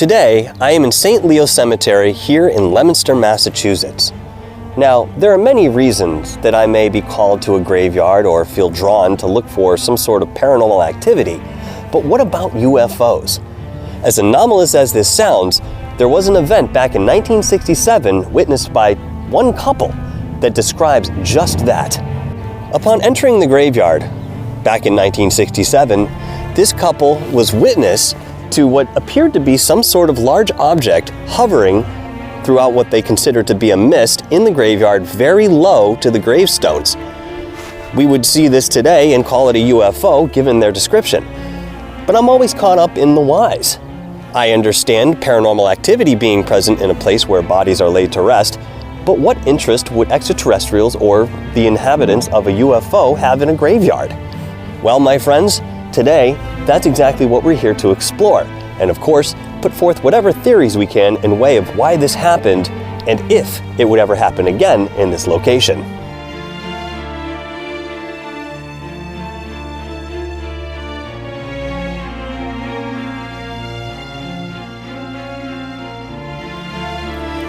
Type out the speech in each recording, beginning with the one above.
Today, I am in St. Leo Cemetery here in Leominster, Massachusetts. Now, there are many reasons that I may be called to a graveyard or feel drawn to look for some sort of paranormal activity, but what about UFOs? As anomalous as this sounds, there was an event back in 1967 witnessed by one couple that describes just that. Upon entering the graveyard back in 1967, this couple was witness to what appeared to be some sort of large object hovering throughout what they considered to be a mist in the graveyard very low to the gravestones. We would see this today and call it a UFO given their description. But I'm always caught up in the whys. I understand paranormal activity being present in a place where bodies are laid to rest, but what interest would extraterrestrials or the inhabitants of a UFO have in a graveyard? Well, my friends, today, that's exactly what we're here to explore, and of course, put forth whatever theories we can in way of why this happened and if it would ever happen again in this location.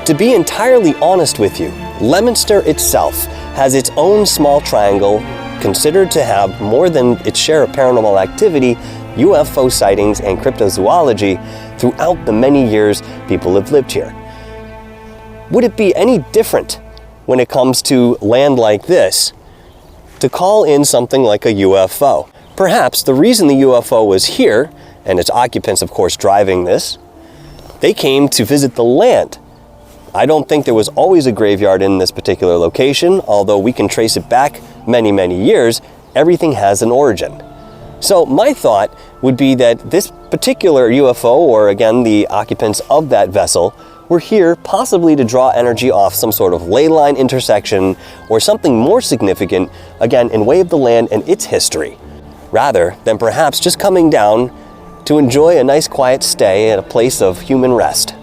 To be entirely honest with you, Leominster itself has its own small triangle considered to have more than its share of paranormal activity, UFO sightings, and cryptozoology throughout the many years people have lived here. Would it be any different when it comes to land like this to call in something like a UFO? Perhaps the reason the UFO was here, and its occupants of course driving this, they came to visit the land. I don't think there was always a graveyard in this particular location, although we can trace it back many years. Everything has an origin. So my thought would be that this particular UFO, or again the occupants of that vessel, were here possibly to draw energy off some sort of ley line intersection or something more significant, again in way of the land and its history, rather than perhaps just coming down to enjoy a nice quiet stay at a place of human rest.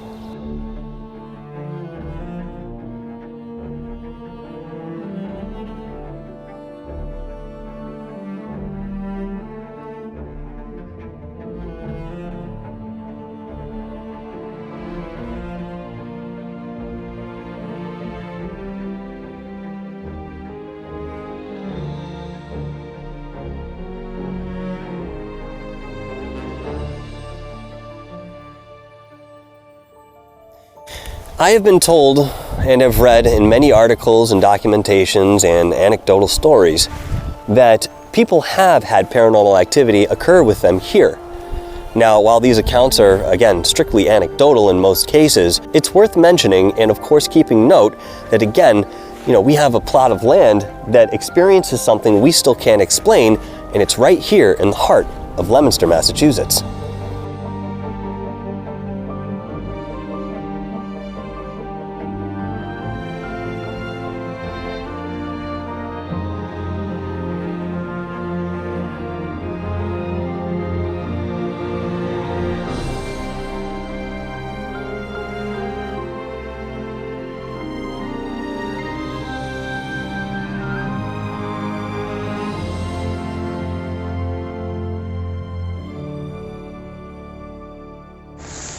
I have been told and have read in many articles and documentations and anecdotal stories that people have had paranormal activity occur with them here. Now, while these accounts are, again, strictly anecdotal in most cases, it's worth mentioning and of course keeping note that again, we have a plot of land that experiences something we still can't explain, and it's right here in the heart of Leominster, Massachusetts.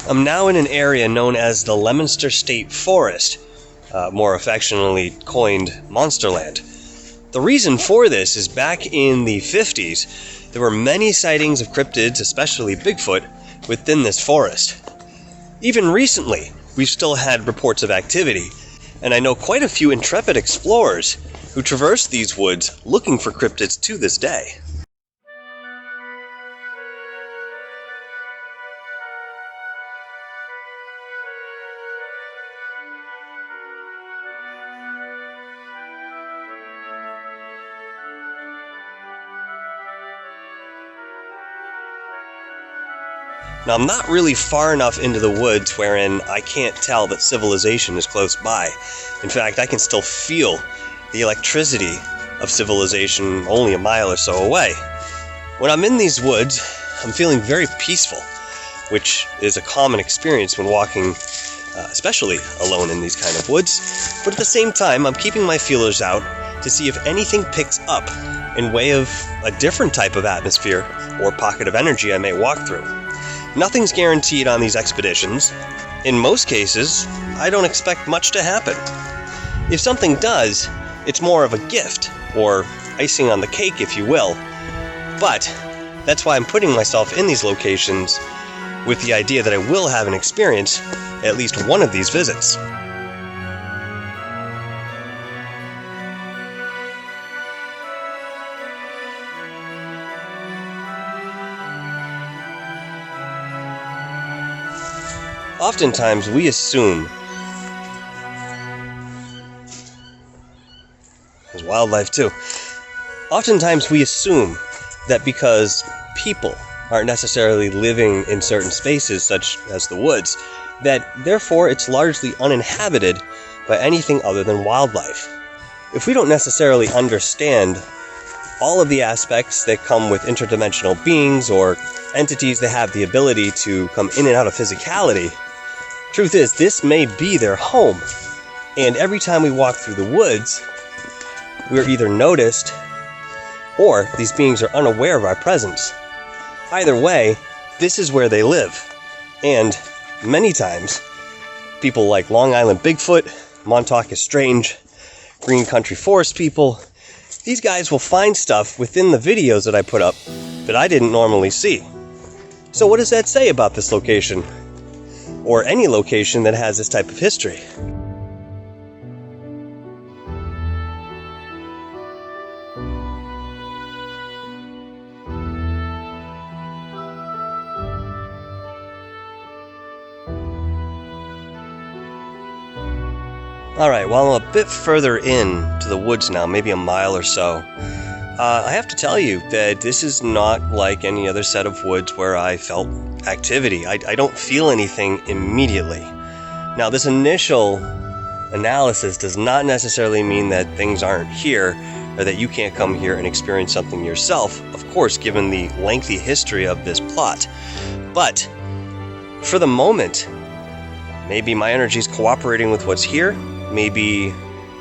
I'm now in an area known as the Leominster State Forest, more affectionately coined MonsterLand. The reason for this is back in the 50s, there were many sightings of cryptids, especially Bigfoot, within this forest. Even recently, we've still had reports of activity, and I know quite a few intrepid explorers who traverse these woods looking for cryptids to this day. Now, I'm not really far enough into the woods wherein I can't tell that civilization is close by. In fact, I can still feel the electricity of civilization only a mile or so away. When I'm in these woods, I'm feeling very peaceful, which is a common experience when walking, especially alone in these kind of woods. But at the same time, I'm keeping my feelers out to see if anything picks up in way of a different type of atmosphere or pocket of energy I may walk through. Nothing's guaranteed on these expeditions. In most cases, I don't expect much to happen. If something does, it's more of a gift, or icing on the cake, if you will. But that's why I'm putting myself in these locations with the idea that I will have an experience at least one of these visits. Oftentimes we assume, there's wildlife too, oftentimes we assume that because people aren't necessarily living in certain spaces such as the woods, that therefore it's largely uninhabited by anything other than wildlife. If we don't necessarily understand all of the aspects that come with interdimensional beings or entities that have the ability to come in and out of physicality, truth is, this may be their home. And every time we walk through the woods, we're either noticed or these beings are unaware of our presence. Either way, this is where they live. And many times, people like Long Island Bigfoot, Montauk is Strange, Green Country Forest people, these guys will find stuff within the videos that I put up that I didn't normally see. So what does that say about this location? Or any location that has this type of history? Alright, well, I'm a bit further in to the woods now, maybe a mile or so. I have to tell you that this is not like any other set of woods where I felt activity. I don't feel anything immediately. Now, this initial analysis does not necessarily mean that things aren't here, or that you can't come here and experience something yourself, of course, given the lengthy history of this plot. But, for the moment, maybe my energy is cooperating with what's here. Maybe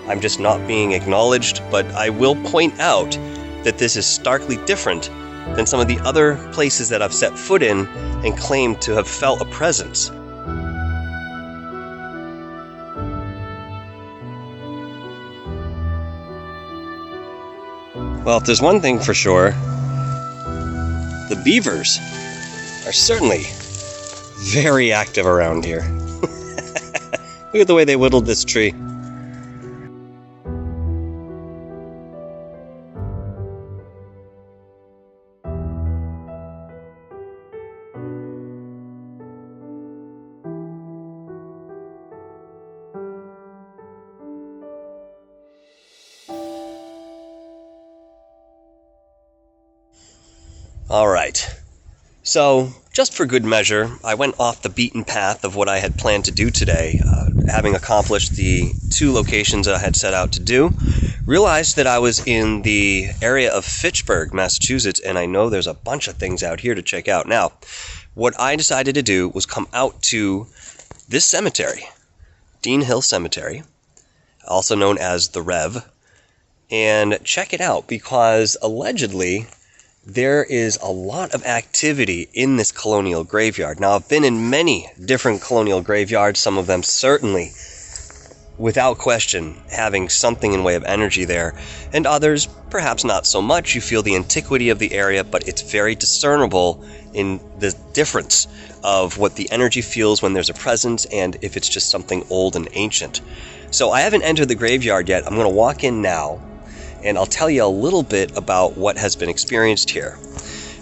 I'm just not being acknowledged, but I will point out that this is starkly different than some of the other places that I've set foot in and claimed to have felt a presence. Well, if there's one thing for sure, the beavers are certainly very active around here. Look at the way they whittled this tree. Alright, so just for good measure, I went off the beaten path of what I had planned to do today, having accomplished the 2 locations I had set out to do. Realized that I was in the area of Fitchburg, Massachusetts, and I know there's a bunch of things out here to check out. Now, what I decided to do was come out to this cemetery, Dean Hill Cemetery, also known as the Rev, and check it out because allegedly there is a lot of activity in this colonial graveyard. Now, I've been in many different colonial graveyards, some of them certainly, without question, having something in way of energy there, and others, perhaps not so much. You feel the antiquity of the area, but it's very discernible in the difference of what the energy feels when there's a presence and if it's just something old and ancient. So I haven't entered the graveyard yet. I'm going to walk in now, and I'll tell you a little bit about what has been experienced here.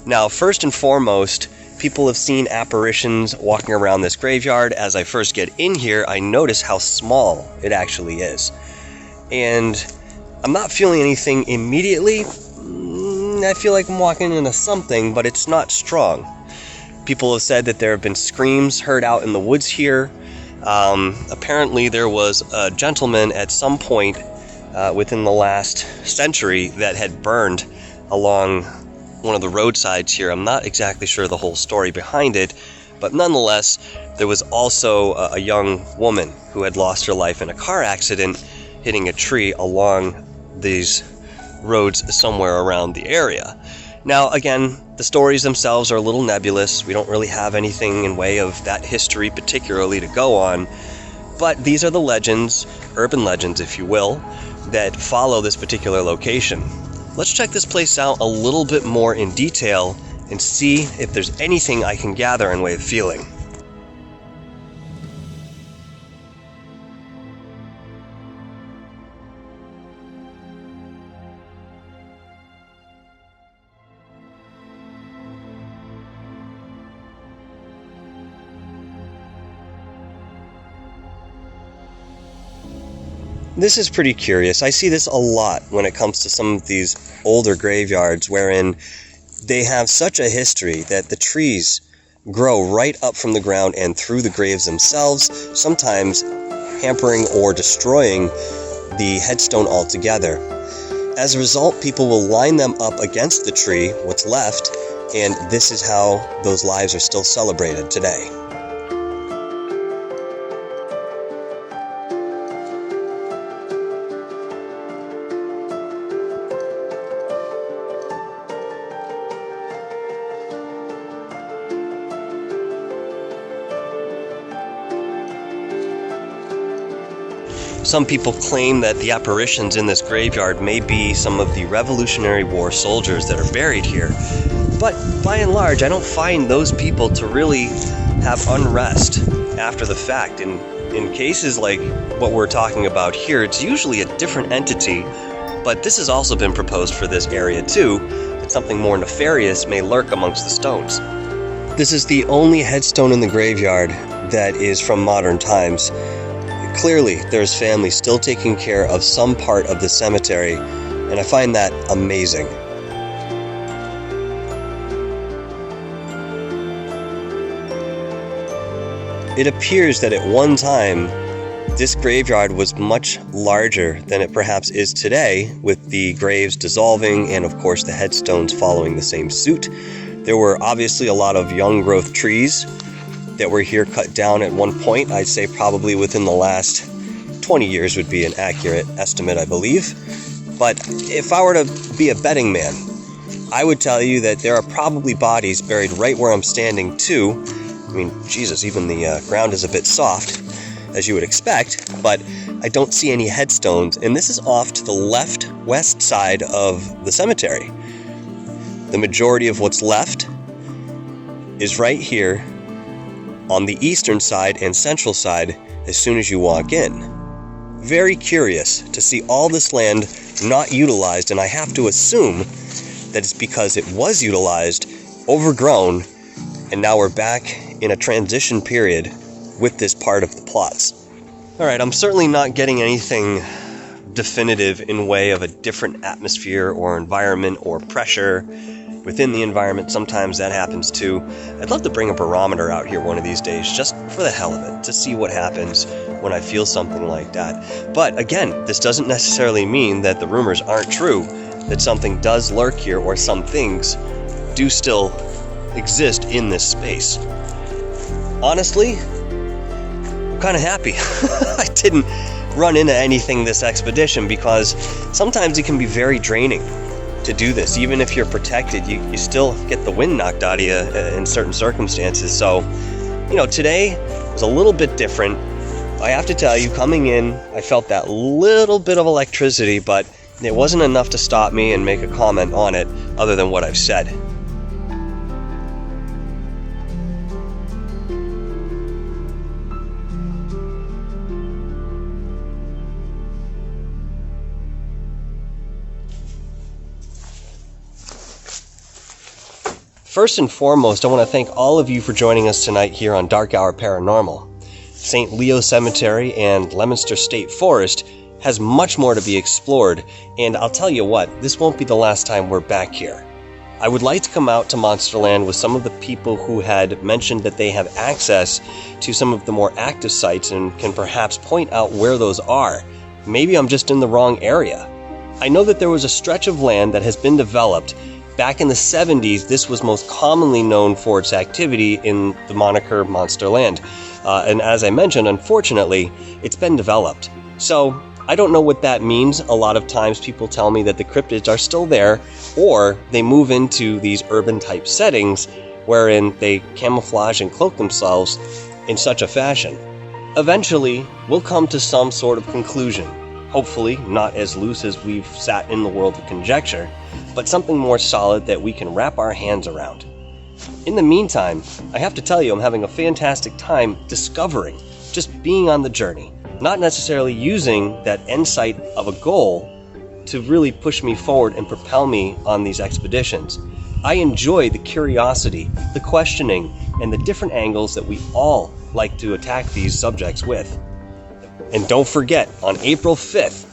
Now, first and foremost, people have seen apparitions walking around this graveyard. As I first get in here, I notice how small it actually is. And I'm not feeling anything immediately. I feel like I'm walking into something, but it's not strong. People have said that there have been screams heard out in the woods here. Apparently there was a gentleman at some point within the last century that had burned along one of the roadsides here. I'm not exactly sure the whole story behind it, but nonetheless, there was also a young woman who had lost her life in a car accident hitting a tree along these roads somewhere around the area. Now, again, The stories themselves are a little nebulous. We don't really have anything in way of that history particularly to go on. But these are the legends, urban legends if you will, that follow this particular location. Let's check this place out a little bit more in detail and see if there's anything I can gather in way of feeling. This is pretty curious. I see this a lot when it comes to some of these older graveyards wherein they have such a history that the trees grow right up from the ground and through the graves themselves, sometimes hampering or destroying the headstone altogether. As a result, people will line them up against the tree, what's left, and this is how those lives are still celebrated today. Some people claim that the apparitions in this graveyard may be some of the Revolutionary War soldiers that are buried here. But by and large, I don't find those people to really have unrest after the fact. In cases like what we're talking about here, it's usually a different entity, but this has also been proposed for this area too, that something more nefarious may lurk amongst the stones. This is the only headstone in the graveyard that is from modern times. Clearly, there's families still taking care of some part of the cemetery, and I find that amazing. It appears that at one time, this graveyard was much larger than it perhaps is today, with the graves dissolving and of course the headstones following the same suit. There were obviously a lot of young growth trees that were here cut down at one point. I'd say probably within the last 20 years would be an accurate estimate, I believe. But if I were to be a betting man, I would tell you that there are probably bodies buried right where I'm standing too. I mean, Jesus, even the ground is a bit soft, as you would expect, but I don't see any headstones, and this is off to the west side of the cemetery. The majority of what's left is right here on the eastern side and central side as soon as you walk in. Very curious to see all this land not utilized, and I have to assume that it's because it was utilized, overgrown, and now we're back in a transition period with this part of the plots. Alright, I'm certainly not getting anything definitive in way of a different atmosphere or environment or pressure within the environment. Sometimes that happens too. I'd love to bring a barometer out here one of these days just for the hell of it, to see what happens when I feel something like that. But again, this doesn't necessarily mean that the rumors aren't true, that something does lurk here or some things do still exist in this space. Honestly, I'm kind of happy I didn't run into anything this expedition, because sometimes it can be very draining to do this. Even if you're protected, you still get the wind knocked out of you in certain circumstances. So, today was a little bit different. I have to tell you, coming in, I felt that little bit of electricity, but it wasn't enough to stop me and make a comment on it other than what I've said. First and foremost, I want to thank all of you for joining us tonight here on Dark Hour Paranormal. St. Leo Cemetery and Leominster State Forest has much more to be explored, and I'll tell you what, this won't be the last time we're back here. I would like to come out to MonsterLand with some of the people who had mentioned that they have access to some of the more active sites and can perhaps point out where those are. Maybe I'm just in the wrong area. I know that there was a stretch of land that has been developed. Back in the 70s, this was most commonly known for its activity in the moniker MonsterLand. And as I mentioned, unfortunately, it's been developed. So I don't know what that means. A lot of times people tell me that the cryptids are still there, or they move into these urban type settings wherein they camouflage and cloak themselves in such a fashion. Eventually, we'll come to some sort of conclusion. Hopefully, not as loose as we've sat in the world of conjecture, but something more solid that we can wrap our hands around. In the meantime, I have to tell you, I'm having a fantastic time discovering, just being on the journey, not necessarily using that insight of a goal to really push me forward and propel me on these expeditions. I enjoy the curiosity, the questioning, and the different angles that we all like to attack these subjects with. And don't forget, on April 5th,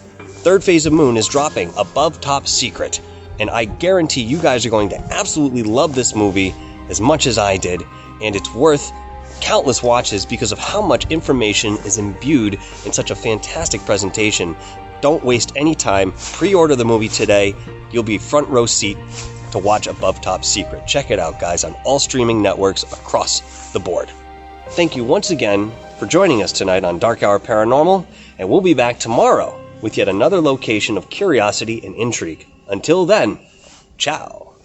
third phase of Moon is dropping Above Top Secret. And I guarantee you guys are going to absolutely love this movie as much as I did. And it's worth countless watches because of how much information is imbued in such a fantastic presentation. Don't waste any time. Pre-order the movie today. You'll be front row seat to watch Above Top Secret. Check it out, guys, on all streaming networks across the board. Thank you once again for joining us tonight on Dark Hour Paranormal, and we'll be back tomorrow with yet another location of curiosity and intrigue. Until then, ciao.